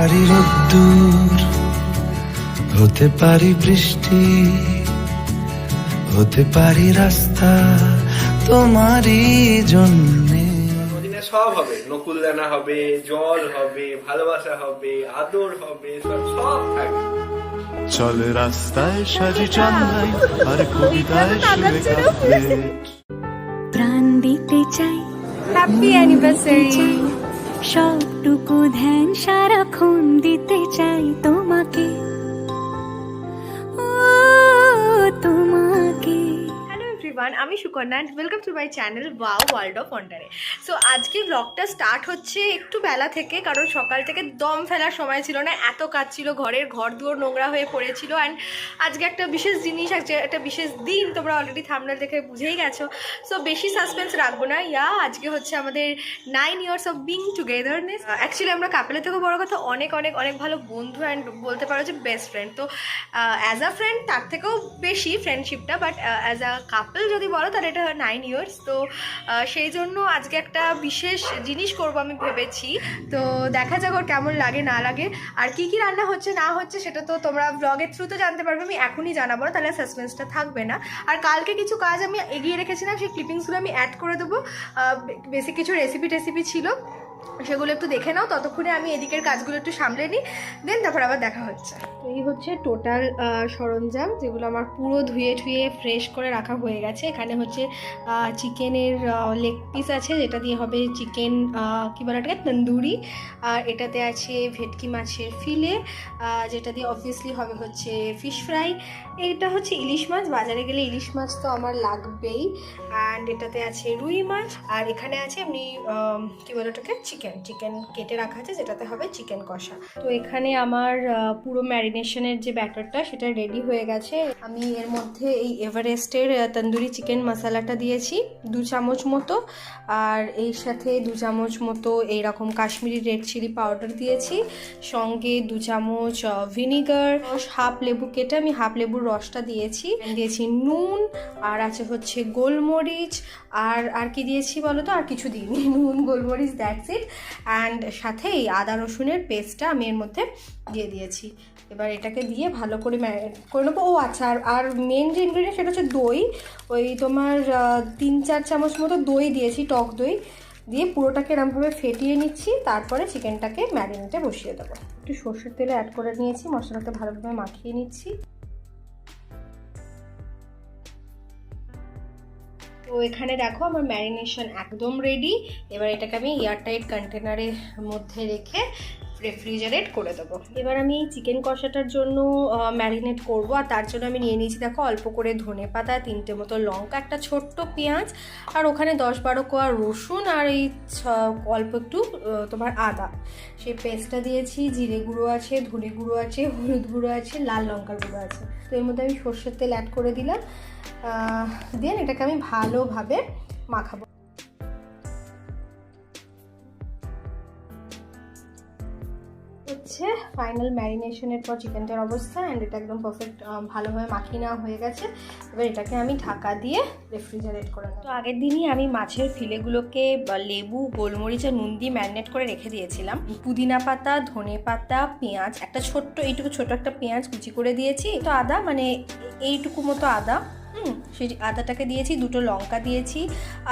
পারি রোদ্দুর, হতে পারি বৃষ্টি, হতে পারি রাস্তা তোমারই জন্যে। জন্মদিনে সব হবে, নকুলদানা হবে, জল হবে, ভালোবাসা হবে, আদর হবে, সব থাকবে। চল রাস্তায় সাজি চালাই আর কবিতায় সুরে কাঁদবে। প্রাণ দিতে চাই, হ্যাপি অ্যানিভার্সারি। সবটুকু ধ্যান সারাক্ষণ দিতে চাই তোমাকে, ও তোমাকে। হ্যালো এভরিওয়ান, আমি Sukanya and welcome to my channel wow world of ওয়ান্ডারে। সো আজকে ব্লগটা স্টার্ট হচ্ছে একটু বেলা থেকে, কারণ সকাল থেকে দম ফেলার সময় ছিল না, এত কাজ ছিল, ঘর দুয়ার নোংরা হয়ে পড়েছিল। অ্যান্ড আজকে একটা বিশেষ জিনিস, একটা বিশেষ দিন, তোমরা অলরেডি থাম্বনেল দেখে বুঝেই গেছো। সো বেশি সাসপেন্স রাখবো না। আজকে হচ্ছে আমাদের 9 years of being togetherness. Actually আমরা কাপেলের থেকেও বড় কথা অনেক অনেক অনেক ভালো বন্ধু, অ্যান্ড বলতে পারো যে বেস্ট ফ্রেন্ড। তো অ্যাজ আ ফ্রেন্ড তার থেকেও বেশি ফ্রেন্ডশিপটা, বাট অ্যাজ আ কাপল যদি বলো তাহলে এটা 9 ইয়ার্স। তো সেই জন্য আজকে একটা বিশেষ জিনিস করব আমি ভেবেছি। তো দেখা যাক ওর কেমন লাগে না লাগে, আর কি কি রান্না হচ্ছে না হচ্ছে সেটা তো তোমরা ব্লগের থ্রুতে জানতে পারবে, আমি এখনই জানাবো না, তাহলে সাসপেন্সটা থাকবে না। আর কালকে কিছু কাজ আমি এগিয়ে রেখেছিলাম, সেই ক্লিপিংসগুলো আমি অ্যাড করে দেবো। বেসিক কিছু রেসিপি ছিল, সেগুলো একটু দেখে নাও। ততক্ষণে আমি এদিকের কাজগুলো একটু সামলে নিই, দেন তারপর আবার দেখা হচ্ছে। এই হচ্ছে টোটাল সরঞ্জাম, যেগুলো আমার পুরো ধুয়ে ঠুয়ে ফ্রেশ করে রাখা হয়ে গেছে। এখানে হচ্ছে চিকেনের লেগ পিস আছে, যেটা দিয়ে হবে চিকেন কী বলে এটাকে, তন্দুরি। আর এটাতে আছে ভেটকি মাছের ফিলে, যেটা দিয়ে অবভিয়াসলি হবে হচ্ছে ফিশ ফ্রাই। এটা হচ্ছে ইলিশ মাছ, বাজারে গেলে ইলিশ মাছ তো আমার লাগবেই। অ্যান্ড এটাতে আছে রুই মাছ, আর এখানে আছে এমনি কী বলে ওটাকে, চিকেন কেটে রাখা আছে, যেটাতে হবে চিকেন কষা। তো এখানে আমার পুরো ম্যারিনেশনের যে ব্যাটারটা সেটা রেডি হয়ে গেছে। আমি এর মধ্যে এই এভারেস্টের তন্দুরি চিকেন মশলাটা দিয়েছি 2 চামচ মতো, আর এর সাথে 2 চামচ মতো এইরকম কাশ্মীরি রেড চিলি পাউডার দিয়েছি, সঙ্গে 2 চামচ ভিনিগার, হাফ লেবু কেটে আমি হাফ লেবুর রসটা দিয়েছি, নুন, আর আছে হচ্ছে গোলমরিচ, আর কি দিয়েছি বলো তো, আর কিছু দিইনি, নুন গোলমরিচ, দ্যাটস ইট। অ্যান্ড সাথে এই আদা রসুনের পেস্টটা আমি এর মধ্যে দিয়ে দিয়েছি। এবার এটাকে দিয়ে ভালো করে ম্যারিনেট করে নেবো। ও আচ্ছা, আর মেন যে ইনগ্রিডিয়েন্ট সেটা হচ্ছে দই। ওই তোমার 3-4 চামচ মতো দই দিয়েছি, টক দই দিয়ে পুরোটাকে এরমভাবে ফেটিয়ে নিচ্ছি। তারপরে চিকেনটাকে ম্যারিনেটে বসিয়ে দেবো। একটু সর্ষের তেলে অ্যাড করে নিয়েছি, মশলাটা ভালোভাবে মাখিয়ে নিচ্ছি। তো এখানে দেখো আমার ম্যারিনেশন একদম রেডি। এবার এটাকে আমি এয়ারটাইট কন্টেনারের মধ্যে রেখে রেফ্রিজারেট করে দেবো। এবার আমি এই চিকেন কষাটার জন্য ম্যারিনেট করব, আর তার জন্য আমি নিয়ে নিয়েছি দেখো অল্প করে ধনেপাতা, 3টে মতো লঙ্কা, একটা ছোট্ট পেঁয়াজ, আর ওখানে 10-12 কোয়া রসুন, আর এই অল্প একটু তোমার আদা। সেই পেস্টটা দিয়েছি, জিরে গুঁড়ো আছে, ধনে গুঁড়ো আছে, হলুদ গুঁড়ো আছে, লাল লঙ্কার গুঁড়ো আছে। তো এর মধ্যে আমি সর্ষের তেল অ্যাড করে দিলাম। দেন এটাকে আমি ভালোভাবে মাখাবো। হচ্ছে ফাইনাল ম্যারিনেশনের পর চিকেনটার অবস্থা, অ্যান্ড এটা একদম পারফেক্ট ভালোভাবে মাখিয়ে নেওয়া হয়ে গেছে। এবার এটাকে আমি ঢাকা দিয়ে রেফ্রিজারেট করে নেব। তো আগের দিনই আমি মাছের ফিলেগুলোকে লেবু, গোলমরিচ আর নুন দিয়ে ম্যারিনেট করে রেখে দিয়েছিলাম। পুদিনা পাতা, ধনে পাতা, পেঁয়াজ, একটা এইটুকু ছোট একটা পেঁয়াজ কুচি করে দিয়েছি, তো আদা মানে এইটুকু মতো আদা, সেই আদাটাকে দিয়েছি, 2টো লঙ্কা দিয়েছি,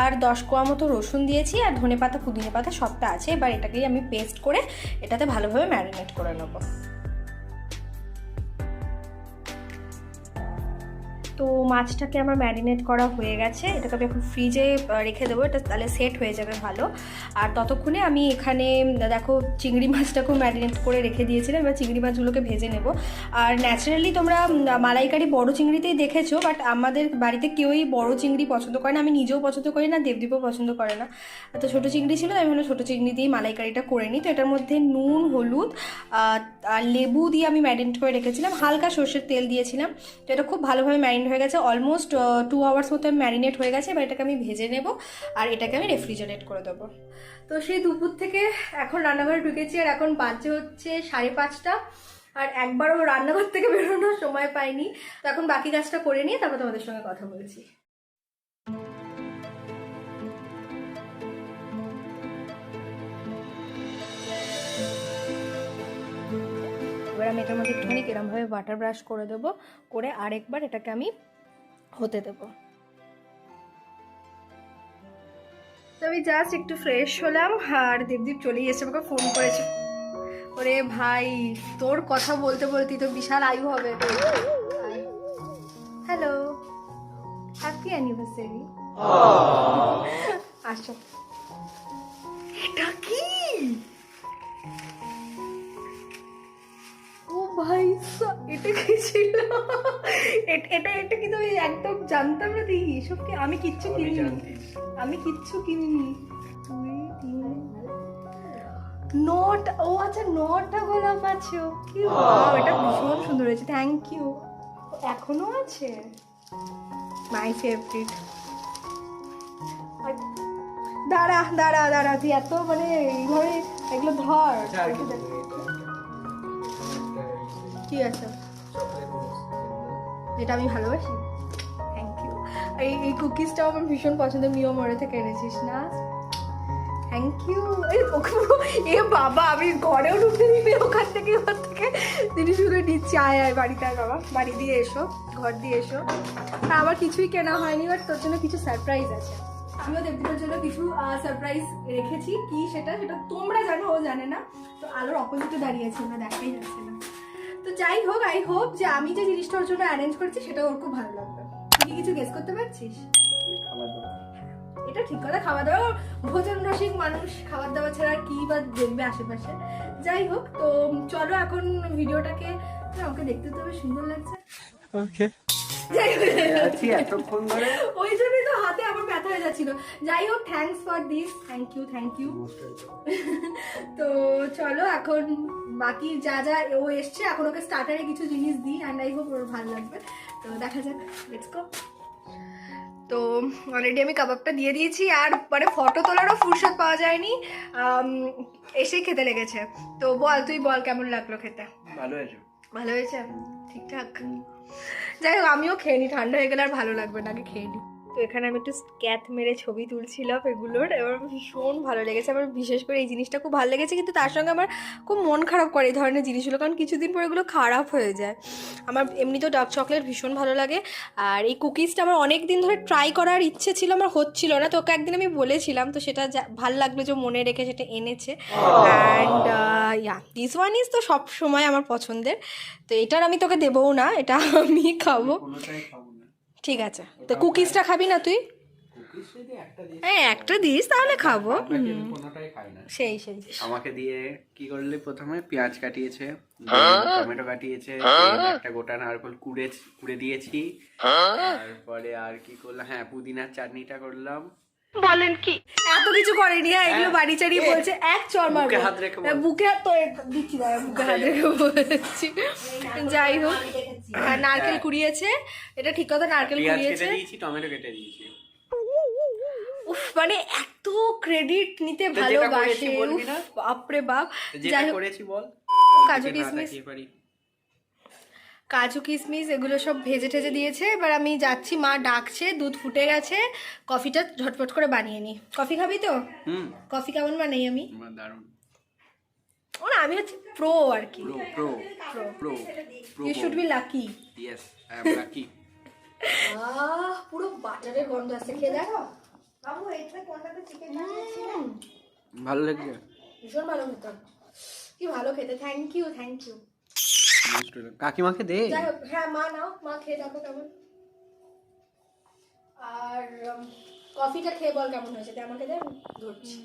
আর 10 কোয়া মতো রসুন দিয়েছি, আর ধনে পাতা পুদিনা পাতা সবটা আছে। এবার এটাকেই আমি পেস্ট করে এটাতে ভালোভাবে ম্যারিনেট করে নেব। তো মাছটাকে আমার ম্যারিনেট করা হয়ে গেছে, এটাকে আমি এখন ফ্রিজে রেখে দেবো, এটা তাহলে সেট হয়ে যাবে ভালো। আর ততক্ষণে আমি এখানে দেখো চিংড়ি মাছটাকেও ম্যারিনেট করে রেখে দিয়েছিলাম। এবার চিংড়ি মাছগুলোকে ভেজে নেব। আর ন্যাচারালি তোমরা মালাইকারি বড় চিংড়িতেই দেখেছো, বাট আমাদের বাড়িতে কেউই বড় চিংড়ি পছন্দ করে না, আমি নিজেও পছন্দ করি না, দেবদীপও পছন্দ করে না। তো ছোটো চিংড়ি ছিল, আমি ভালো ছোটো চিংড়ি দিয়েই মালাইকারিটা করে নিই। তো এটার মধ্যে নুন, হলুদ আর লেবু দিয়ে আমি ম্যারিনেট করে রেখেছিলাম, হালকা সর্ষের তেল দিয়েছিলাম। তো এটা খুব ভালোভাবে ম্যারিনেট হয়ে গেছে, অলমোস্ট 2 আওয়ার্স মতো ম্যারিনেট হয়ে গেছে। এবার এটাকে আমি ভেজে নেব, আর এটাকে আমি রেফ্রিজারেট করে দেবো। তো সেই দুপুর থেকে এখন রান্নাঘরে ঢুকেছি, আর এখন বাজে হচ্ছে 5:30, আর একবারও রান্নাঘর থেকে বেরোনোর সময় পাইনি। তো এখন বাকি কাজটা করে নিয়ে তারপর তোমাদের সঙ্গে কথা বলছি। এবার আমি এটার মধ্যে একটুখানি এরমভাবে বাটার ব্রাশ করে দেবো, করে আরেকবার এটাকে আমি হতে দেবো। তো আমি জাস্ট একটু ফ্রেশ হলাম আর দেবদীপ চলেই এসে আমাকে ফোন করেছে। ওরে ভাই, তোর কথা বলতে বলতেই তো বিশাল আয়ু হবে। Hello, happy anniversary. আসো। এটা কি? ও ভাই, এটা কি ছিল? এটা কিন্তু আমি একদম জানতাম না। দেখি এসব কি? আমি কিচ্ছু কিনিনি, আমি কিচ্ছু কিনিনি। 2 3 নোট। ও আচ্ছা, নোটটা গোলাপ আছে। কি ওয়াও, এটা ভীষণ সুন্দর হয়েছে, থ্যাংক ইউ। এখনো আছে, মাই ফেভারিট। দাঁড়া দাঁড়া দাঁড়া, তুই এত মানে এইভাবে এগুলো ধর। কি আছে? যেটা আমি ভালোবাসি। Thank you. এই কুকিজটাও আমার ভীষণ পছন্দের, মিয়মরে থেকে এনেছিস না? Thank you. এ বাবা, আমি ঘরেও ঢুকতে দিবি, ওখান থেকে জিনিসগুলো নিচ্ছি। আয় আয়, বাড়িতে আয় বাবা, বাড়ি দিয়ে এসো, ঘর দিয়ে এসো। আর আমার কিছুই কেনা হয়নি, বাট তোর জন্য কিছু সারপ্রাইজ আছে। আমিও দেবদীপের জন্য কিছু সারপ্রাইজ রেখেছি। কি সেটা তোমরা জানো, ও জানে না। তো আলোর অপোজিটে দাঁড়িয়েছে, ওরা দেখাই যাচ্ছে না। তো যাই হোক, আই হোপ যে আমি যে জিনিসটা ওর জন্য অ্যারেঞ্জ করেছি সেটা ওর খুব ভালো লাগবে। তুই কি কিছু গেস করতে পারছিস? এটা ঠিক কথা, খাওয়া দাওয়া, ভোজন রসিক মানুষ, খাবার দাওয়া ছাড়া কি বা দেখবে আশেপাশে। যাই হোক, তো চলো এখন ভিডিওটাকে, আমাকে দেখতে তো বেশ সুন্দর লাগছে। ওকে, এতক্ষণ ধরে ওই জন্যই তো হাতে আমার ব্যথা হয়ে যাচ্ছিল। যাই হোক, thanks for this, thank you. তো চলো এখন বাকি যা যা ও এসছে, এখন ওকে স্টার্টারে কিছু জিনিস দিই, অ্যান্ড আই হোপ ওর ভালো লাগবে। তো দেখা যাক, লেটস গো। তো অলরেডি আমি কাবাবটা দিয়ে দিয়েছি, আর মানে ফটো তোলারও ফুরসত পাওয়া যায়নি, এসেই খেতে লেগেছে। তো বল, তুই বল কেমন লাগলো খেতে? ভালো হয়েছে। ভালো হয়েছে, ঠিকঠাক। যাই হোক, আমিও খেয়ে নিই, ঠান্ডা হয়ে গেলে আর ভালো লাগবে না, আগে খেয়ে নিই। তো এখানে আমি একটু স্ক্যাথ মেরে ছবি তুলছিলাম এগুলোর, এবার ভীষণ ভালো লেগেছে আমার। বিশেষ করে এই জিনিসটা খুব ভালো লেগেছে, কিন্তু তার সঙ্গে আমার খুব মন খারাপ করে এই ধরনের জিনিসগুলো, কারণ কিছুদিন পর এগুলো খারাপ হয়ে যায়। আমার এমনিতেও ডার্ক চকলেট ভীষণ ভালো লাগে, আর এই কুকিজটা আমার অনেক দিন ধরে ট্রাই করার ইচ্ছে ছিল, আমার হচ্ছিল না। তোকে একদিন আমি বলেছিলাম, তো সেটা ভালো লাগলো যে মনে রেখে সেটা এনেছে। অ্যান্ড দিস ওয়ান ইজ তো সব সময় আমার পছন্দের। তো এটার আমি তোকে দেবও না, এটা আমি খাবো। ঠিক আছে, তো কুকিজটা খাবি না তুই? হ্যাঁ, একটা দিস তাহলে খাবো। সেই আমাকে দিয়ে কি করলি? প্রথমে পেঁয়াজ কাটিয়েছে, টমেটো কাটিয়েছে, একটা গোটা নারকেল কুড়ে দিয়েছি, তারপরে আর কি করলাম, হ্যাঁ পুদিনার চাটনিটা করলাম। বলেন কি, এত কিছু করেনি। এগুলো বাড়ি চাড়িয়ে বলছে, এক চর মারবো বুকে হাত, তো দিচ্ছি, বুকে হাত রেখে বলছি। যাই হোক, হ্যাঁ নারকেল কুড়িয়েছে, এটা ঠিক কথা, নারকেল কুড়িয়েছে, টমেটো কেটে দিয়েছি। উফ, মানে এত ক্রেডিট নিতে ভালোবাসে, বাপরে বাপ। যাই হোক, বল, কাজু কিশমিশ এগুলো সব ভেজে টেজে দিয়েছে। এবার আমি যাচ্ছি, মা ডাকছে, দুধ ফুটে গেছে, কফিটা ঝটপট করে বানিয়ে নি। কফি খাবি তো? কফি কেমন বানাই আমি? দারুণ। ও না, আমি হচ্ছে প্রো আর কি, pro. You should be lucky. Yes, I am lucky. পুরো বাটারের গন্ধ আসছে, খেয়ে দেখো বাবু। এইটা কোনটাতে চিকেন বানিয়েছিলেন? ভালো লাগছে, ভীষণ ভালো খেতে, কি ভালো খেতে। Thank you. কাকিমাকে দে। যাই হোক, হ্যাঁ মা নাও, মা খেয়ে দেখো কেমন। আর কফিটা খেয়ে বল কেমন হয়েছে, আমাকে দে, ধরছি।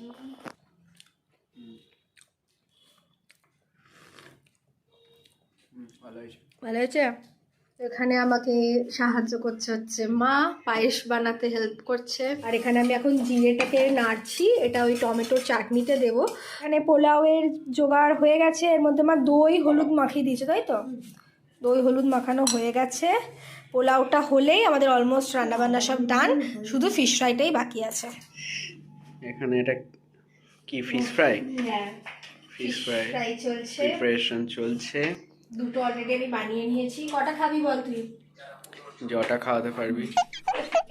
ভালো হয়েছে। এখানে আমাকে সাহায্য করছে হচ্ছে মা, পায়েস বানাতে হেল্প করছে। আর এখানে আমি এখন জিরেটাকে নাড়ছি, এটা ওই টমেটোর চাটনিতে দেবো। এখানে পোলাওয়ের জোগাড় হয়ে গেছে, এর মধ্যে মা দই হলুদ মাখিয়ে দিয়েছে, তাই তো? দই হলুদ মাখানো হয়ে গেছে। পোলাওটা হলেই আমাদের অলমোস্ট রান্নাবান্না সব ডান, শুধু ফিশ ফ্রাইটাই বাকি আছে। এখানে এটা কি ফিশ ফ্রাই? হ্যাঁ, ফিশ ফ্রাই চলছে, প্রিপারেশন চলছে। দুটো অলরেডি আমি বানিয়ে নিয়েছি। কটা খাবি বল তুই? যটা খাওয়াতে পারবি।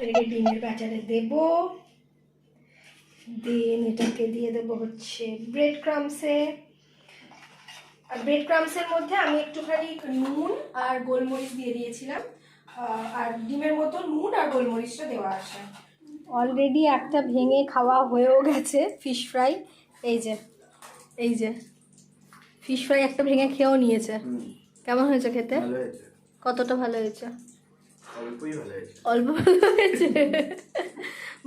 এটাকে ডিমের ব্যাটারে দেবো, দেন এটাকে দিয়ে দেবো হচ্ছে ব্রেড ক্রামসে, আর ব্রেড ক্রামসের মধ্যে আমি একটুখানি নুন আর গোলমরিচ দিয়ে দিয়েছিলাম, আর ডিমের মতো নুন আর গোলমরিচটা দেওয়া আছে। অলরেডি একটা ভেঙে খাওয়া হয়েও গেছে ফিশ ফ্রাই। এই যে ফিশ ফ্রাই একটা ভেঙে খেয়েও নিয়েছে। কেমন হয়েছে খেতে? ভালো হয়েছে, কতটা ভালো হয়েছে? অল্পই ভালো হয়েছে। অল্প ভালো হয়েছে?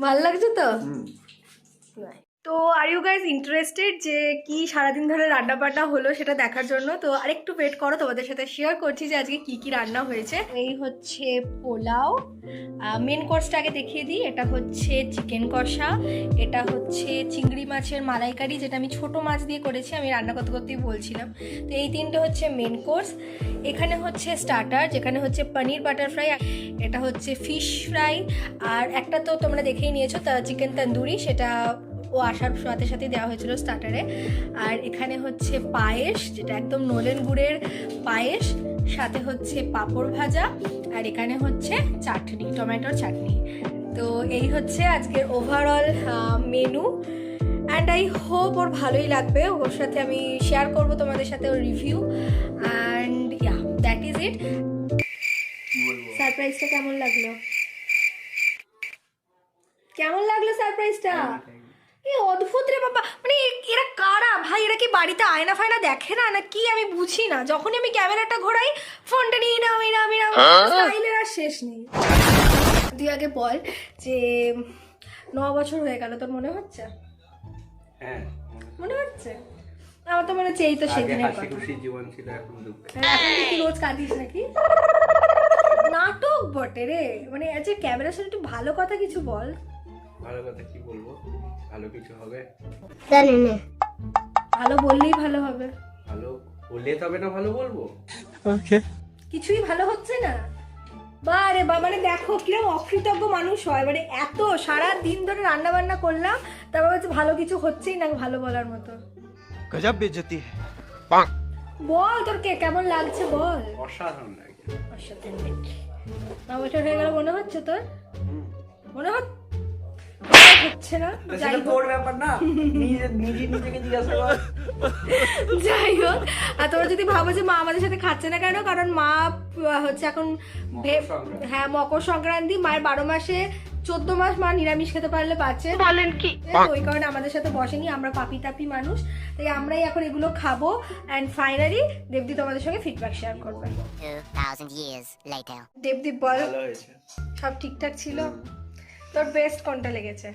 ভালো লাগছে তো? তো আর ইউ গাইজ ইন্টারেস্টেড যে কি সারাদিন ধরে রান্না বান্না হলো সেটা দেখার জন্য? তো আরেকটু ওয়েট করো, তোমাদের সাথে শেয়ার করছি যে আজকে কি কি রান্না হয়েছে। এই হচ্ছে পোলাও, মেন কোর্সটা আগে দেখিয়ে দিই। এটা হচ্ছে চিকেন কষা, এটা হচ্ছে চিংড়ি মাছের মালাইকারি, যেটা আমি ছোট মাছ দিয়ে করেছি, আমি রান্না করতে করতেই বলছিলাম। তো এই তিনটে হচ্ছে মেন কোর্স। এখানে হচ্ছে স্টার্টার, যেখানে হচ্ছে পনির বাটার ফ্রাই, এটা হচ্ছে ফিশ ফ্রাই, আর একটা তো তোমরা দেখেই নিয়েছো তা চিকেন তন্দুরি, সেটা ও আসার সাথে সাথে দেওয়া হয়েছিল স্টার্টারে। আর এখানে হচ্ছে পায়েস, যেটা একদম নলেন গুড়ের পায়েস, সাথে হচ্ছে পাঁপড় ভাজা, আর এখানে হচ্ছে চাটনি, টমেটোর চাটনি। তো এই হচ্ছে আজকের overall menu, and I hope ওর ভালোই লাগবে। ওর সাথে আমি শেয়ার করবো তোমাদের সাথে ওর review, and yeah that is it. সারপ্রাইজটা কেমন লাগলো? কেমন লাগলো সারপ্রাইজটা? অদ্ভুত রে বাবা, মানে এরা কারা ভাই? এরা কি বাড়িতে আয়না ফায়না দেখে না না কি? আমি বুঝি না। যখনই আমি ক্যামেরাটা ঘোরাই ফোনটা নিয়ে নাও, স্টাইলের আর শেষ নেই। তুই আগে বল যে 9 বছর হয়ে গেল, তোর মনে হচ্ছে? হ্যাঁ মনে হচ্ছে? আমার তো মনে হচ্ছে এই তো সেদিনের কথা। হাসি খুশি জীবন ছিল, এখন দুঃখ। এখন কি রোজ কাঁদিস নাকি? নাটক বটে রে। মানে আচ্ছা ক্যামেরার সাথে একটু ভালো কথা কিছু বল। ভালো কথা কি বলবো? ভালো কিছু হবে? ভালো বললেই ভালো হবে। ভালো বললে তবে না ভালো বলবো। কিছুই ভালো হচ্ছে না। বারে বা, মানে দেখো কিরকম অকৃতজ্ঞ মানুষ হয়। মানে এত সারা দিন ধরে রান্না বান্না করলাম, তারপর হচ্ছে ভালো কিছু হচ্ছেই না ভালো বলার মতো। गजब बेइज्जती है। বল তোর কেমন লাগছে বল। অসাধারণ লাগে। অসাধারণ। 9 বছর হয়ে গেল মনে হচ্ছে তোর? মনে হচ্ছে না? যাই হোক, তোর ব্যাপার না, নিজেকে জিজ্ঞাসা কর। যাই হোক, আর তোমরা যদি ভাবো যে মা আমাদের সাথে খাচ্ছে না কেন, কারণ মা হচ্ছে এখন হ্যাঁ মকর সংক্রান্তি, মায়ের 12 মাসে 14 মাস মা নিরামিষ খেতে পারলে বাঁচে। বলেন কি? ওই কারণে আমাদের সাথে বসেনি, আমরা পাপি তাপি মানুষ, তাই আমরাই এখন এগুলো খাবো। অ্যান্ড ফাইনালি দেবদি তোমাদের সঙ্গে ফিডব্যাক শেয়ার করবে। 2000 years later. দেবদীপ বল, ভালো হয়েছে। সব ঠিকঠাক ছিল? তোর বেস্ট কোনটা লেগেছে?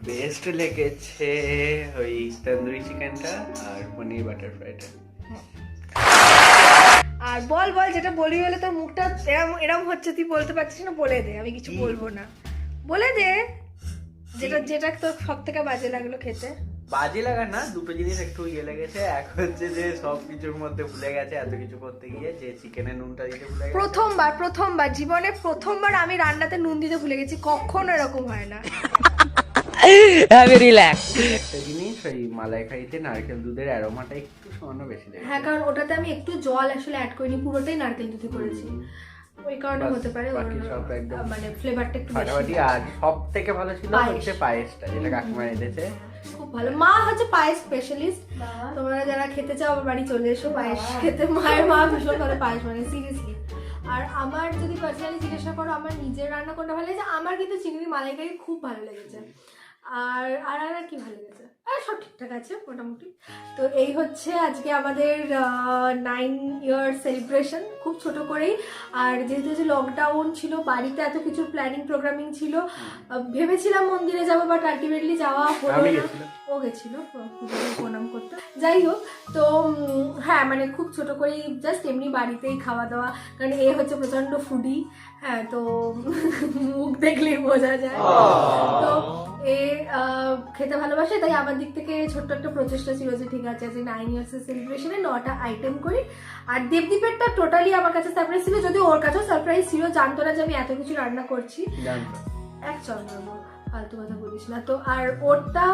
বেস্ট লেগেছে ওই তন্দুরি চিকেনটা আর পনির বাটার ফ্রাইটা। আর বল বল, যেটা বলবি বলে তোর মুখটা এরম এরম হচ্ছে, তুই বলতে পারছিস না, বলে দে। আমি কিছু বলবো না, বলে দে যেটা তোর সব থেকে বাজে লাগলো খেতে। বাজে লাগা না, দুটো জিনিস একটু ইয়ে লেগেছে। এক হচ্ছে যে সব কিছুর মধ্যে ভুলে গেছে এত কিছু করতে গিয়ে, যে চিকেনের নুনটা দিতে ভুলে গেছে। প্রথমবার জীবনে প্রথমবার আমি রান্নাতে নুন দিতে ভুলে গেছি। কখনো এরকম হয় না। একটা জিনিস, ওই মালাইকারিতে নারকেল দুধের অ্যারোমাটা একটু সামান্য বেশি লেগেছে। হ্যাঁ, কারণ ওটাতে আমি একটু জল আসলে অ্যাড করিনি, পুরোটাই নারকেল দুধে করেছি, ওই কারণে হতে পারে বাকি সব একদম মানে ফ্লেভারটা একটু ফাটাফাটি। বেশি। আর সব থেকে ভালো ছিল হচ্ছে পায়েসটা, যেটা কাকিমা এনেছে। খুব ভালো। মা হচ্ছে পায়েস স্পেশালিস্ট। তোমরা যারা খেতে চাও আমার বাড়ি চলে এসো পায়েস খেতে। মায়ের মা ভীষণ ভালো পায়েস মানে সিরিয়াসলি। আর আমার যদি পার্সোনালি জিজ্ঞাসা করো আমার নিজের রান্না কোনটা ভালো লেগেছে, আমার কিন্তু চিংড়ি মালাইকারি খুব ভালো লেগেছে। আর আর আর কি ভালো লেগেছে? আর সব ঠিকঠাক আছে মোটামুটি। তো এই হচ্ছে আজকে আমাদের 9 ইয়ার সেলিব্রেশন, খুব ছোট করেই। আর যেহেতু যে লকডাউন ছিল, বাড়িতে এত কিছু প্ল্যানিং প্রোগ্রামিং ছিল, ভেবেছিলাম মন্দিরে যাবো, বাট আলটিমেটলি যাওয়া হলো না। ও গেছিল প্রণাম করতে। যাই হোক, তো হ্যাঁ মানে খুব ছোট করেই জাস্ট এমনি বাড়িতেই খাওয়া দাওয়া, কারণ এ হচ্ছে প্রচণ্ড ফুডি। হ্যাঁ, তো মুখ দেখলেই বোঝা যায়। তো এ খেতে ভালোবাসে, তাই আমার দিক থেকে ছোট্ট একটা প্রচেষ্টা ছিল যে ঠিক আছে যে 9 ইয়ার্সের সেলিব্রেশনে 9টা আইটেম করি। আর দেবদীপেরটা টোটালি আমার কাছে সারপ্রাইজ ছিল, যদি ওর কাছেও সারপ্রাইজ ছিল, জানতো না যে আমি এত কিছু রান্না করছি। এক চল ফালতু কথা বলিস না তো। আর ওরটা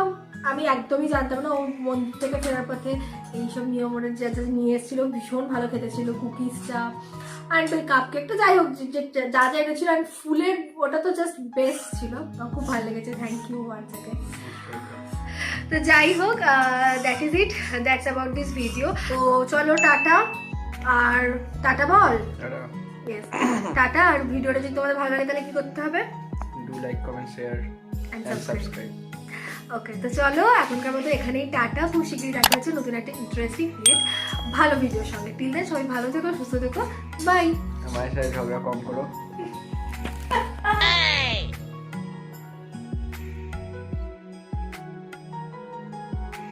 আমি একদমই জানতাম না। ও মন্দির থেকে ফেরার পথে এইসব নিয়মের যা যা নিয়ে এসেছিল ভীষণ ভালো খেতে ছিল, কুকিজ, চা অ্যান্ড ওই কাপ কেকটা, যাই হোক যা যা এনেছিল। অ্যান্ড ফুলের ওটা তো জাস্ট বেস্ট ছিল, খুব ভালো লেগেছে। Thank you once again. তো যাই হোক, that is it, that's about this video. তো চলো টাটা, আর টাটা বল। Yes, tata. আর ভিডিওটা যদি তোমাদের ভালো লাগে তাহলে কি করতে হবে? Do like, comment, share And and subscribe. Subscribe. Okay, তো চলো এখনকার মতো এখানেই টাটা। খুব শীঘ্রই দেখা হচ্ছে নতুন একটা ইন্টারেস্টিং ভালো ভিডিওর সঙ্গে। টিল দেন সবাই ভালো থেকো, সুস্থ থেকো, বাই। আমার সাথে ঝগড়া কম করো।